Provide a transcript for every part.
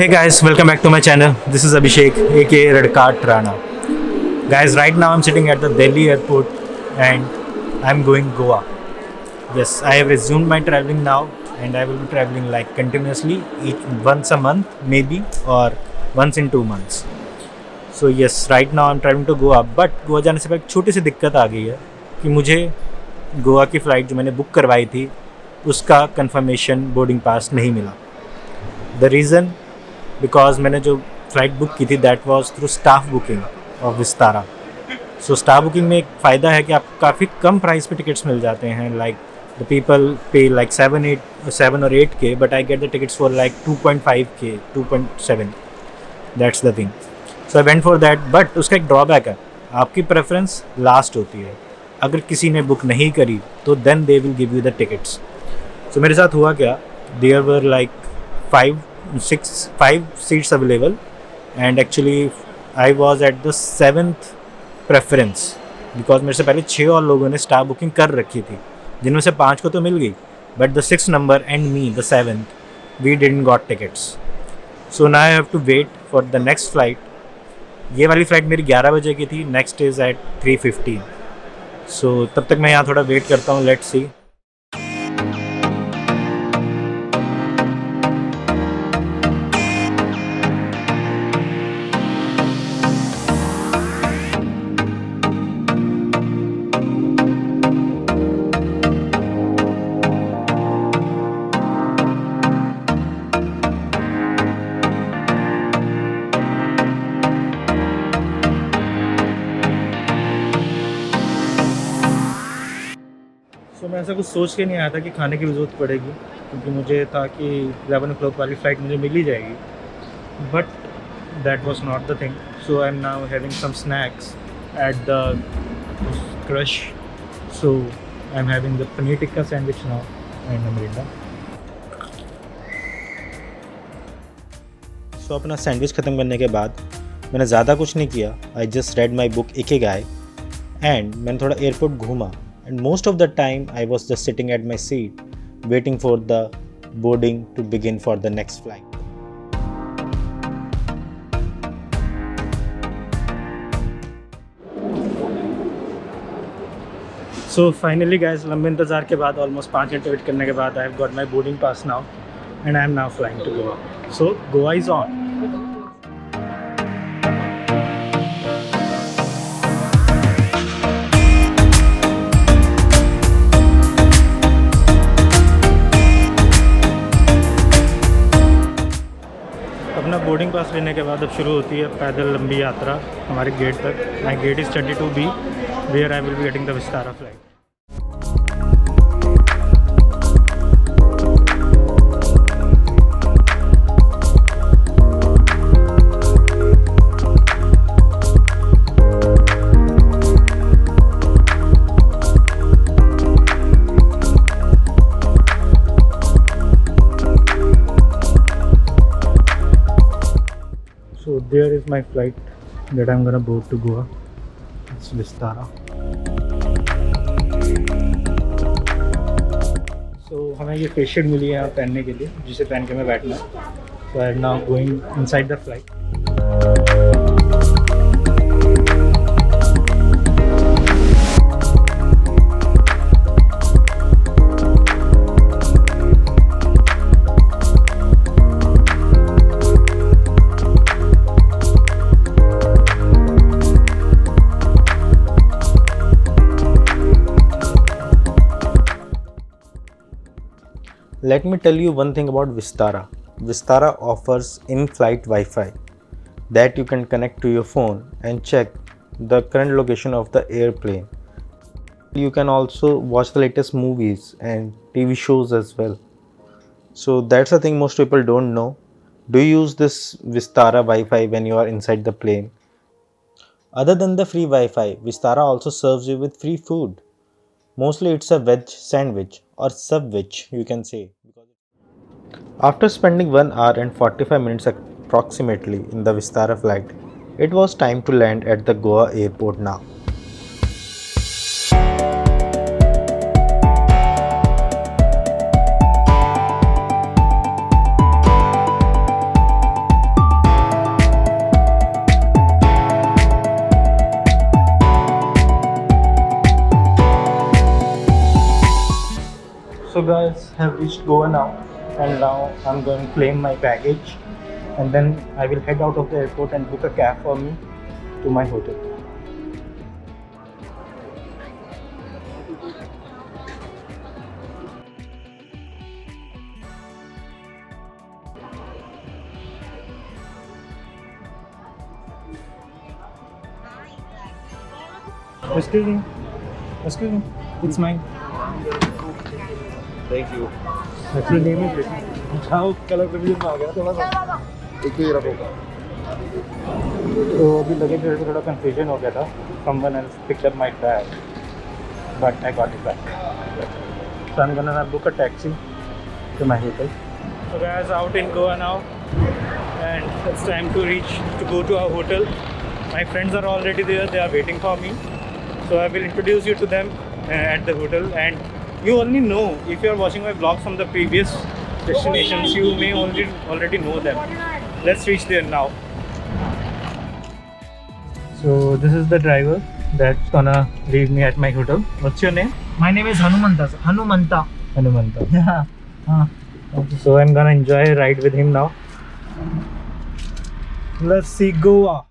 Hey guys, welcome back to my channel. This is Abhishek, aka Radkat Rana. Guys, right now I'm sitting at the Delhi airport and I'm going Goa. Yes, I have resumed my traveling now and I will be traveling like continuously once a month maybe or once in 2 months. So yes, right now I'm traveling to Goa, but Goa जाने से पहले एक छोटी सी दिक्कत आ गई है कि मुझे गोवा की फ़्लाइट जो मैंने बुक करवाई थी उसका कंफर्मेशन बोर्डिंग पास नहीं मिला. द रीज़न बिकॉज मैंने जो फ़्लाइट बुक की थी that was through staff booking of Vistara. So staff booking में एक फ़ायदा है कि आपको काफ़ी कम प्राइस पे टिकट्स मिल जाते हैं. लाइक द पीपल पे लाइक 7 और 8K, but I get the tickets for like 2.5K 2.7. That's the thing. So I went for that, but उसका एक ड्रॉबैक है, आपकी प्रेफरेंस लास्ट होती है. अगर किसी ने बुक नहीं करी तो then they will give you the tickets. So मेरे साथ हुआ क्या, there were like 5 seats available and actually I was at the 7th preference because मेरे से पहले 6 और लोगों ने स्टाफ बुकिंग कर रखी थी, जिनमें से 5 को तो मिल गई, but the 6th number and me the 7th we didn't got tickets. So now I have to wait for the next flight. ये वाली फ़्लाइट मेरी 11 बजे की थी, नेक्स्ट इज़ एट 3:15. सो तब तक मैं यहाँ थोड़ा वेट करता हूँ. Let's see. सो मैं ऐसा कुछ सोच के नहीं आया था कि खाने की भी ज़रूरत पड़ेगी, क्योंकि मुझे था कि 11 o'clock वाली फ़्लाइट मुझे मिल ही जाएगी, but that was not the thing. So I am now having some snacks at the crush. So I am having the paneer tikka sandwich now and अमरिंदा. सो अपना सैंडविच ख़त्म करने के बाद मैंने ज़्यादा कुछ नहीं किया. I just red my book Ikigai and मैंने थोड़ा एयरपोर्ट घूमा. And most of the time I was just sitting at my seat waiting for the boarding to begin for the next flight. So finally guys, लंबे इंतज़ार के बाद almost 5 घंटे wait करने के बाद I have got my boarding pass now and I am now flying to Goa. So Goa is on. अपना boarding pass लेने के बाद अब शुरू होती है पैदल लंबी यात्रा हमारे गेट तक. My gate is 32B where I will be getting the Vistara flight. So there is my flight that I'm gonna board to Goa. It's Vistara. So हमें ये फेस शील्ड मिली है यहाँ पहनने के लिए, जिसे पहन के मैं बैठना है. So I am now going inside the flight. Let me tell you one thing about Vistara. Vistara offers in-flight Wi-Fi that you can connect to your phone and check the current location of the airplane. You can also watch the latest movies and TV shows as well. So that's the thing most people don't know. Do you use this Vistara Wi-Fi when you are inside the plane? Other than the free Wi-Fi, Vistara also serves you with free food. Mostly it's a veg sandwich or subwich you can say. After spending 1 hour and 45 minutes approximately in the Vistara flight, it was time to land at the Goa airport now. So guys, have reached Goa now, and now I'm going to claim my baggage, and then I will head out of the airport and book a cab for me to my hotel. Excuse me. Excuse me. It's mine. Thank you. Actually, name is written. How color revision में आ गया थोड़ा सा. एक तो ये रखो. तो अभी लगेज में थोड़ा कंफ्यूजन हो गया था. Someone else picked up my bag, but I got it back. So I'm gonna book a taxi to my hotel. So guys, out in Goa now, and it's time to go to our hotel. My friends are already there. They are waiting for me. So I will introduce you to them at the hotel, and you only know if you are watching my vlogs from the previous destinations, you may already know them. Let's reach there now. So this is the driver that's gonna leave me at my hotel. What's your name? My name is Hanumanta. Hanumanta. Hanumanta. Yeah. So I'm gonna enjoy a ride with him now. Let's see Goa.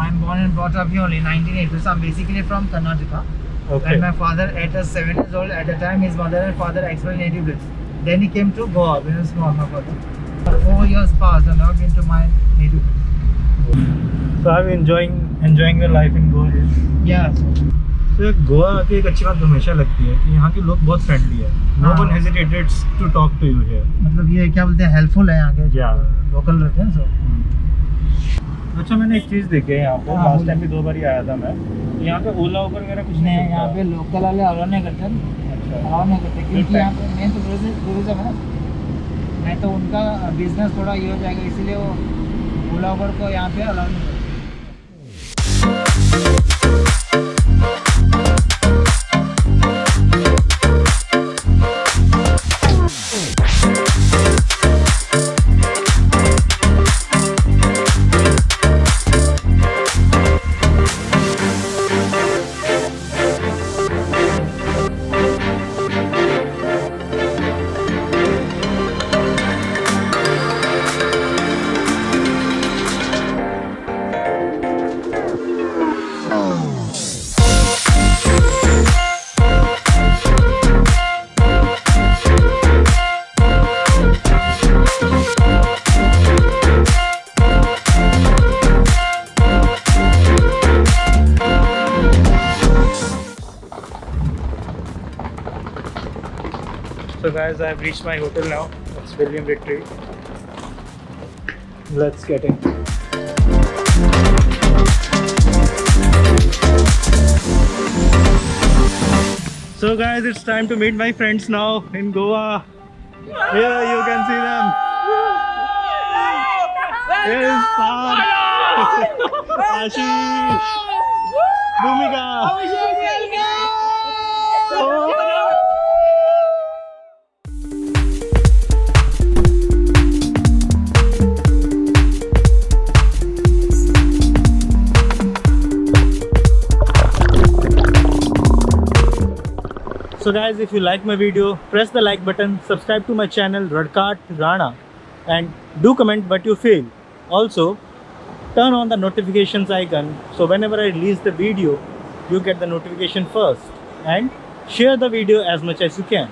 I'm born and brought up here only in 1980. So I'm basically from Karnataka. Okay. And my father, at 7 years old, at the time his mother and father expelled native British. Then he came to Goa when he was small. 4 years passed and now came to my native British. So I'm enjoying your life in Goa. Yeah. So Goa की एक अच्छी बात हमेशा लगती है कि यहाँ के लोग बहुत फ्रेंडली है. No one hesitates to talk to you here. मतलब ये क्या बोलते हैं, हेल्पफुल है यहाँ के Yeah. लोकल रहते हैं. अच्छा, मैंने एक चीज़ देखी है यहाँ पे. हाँ, लास्ट टाइम भी 2 बार ही आया था मैं. यहाँ पे ओला उबर वगैरह कुछ नहीं यहाँ चलता. पे लोकल वाले अलाउ नहीं करते. अच्छा. अलाउ नहीं करते क्योंकि यहाँ पे मेन तो टूरिज्म है. नहीं तो उनका बिजनेस थोड़ा ये हो जाएगा, इसीलिए वो ओला उबर को यहाँ पे अलाउ नहीं करते. So guys, I have reached my hotel now. It's William Retreat. Let's get in. So guys, it's time to meet my friends now in Goa. Here you can see them. Here's Parth, Ashish, Bhumika. Oh. So guys, if you like my video, press the like button, subscribe to my channel Radkat Rana, and do comment what you feel. Also, turn on the notifications icon so whenever I release the video, you get the notification first, and share the video as much as you can.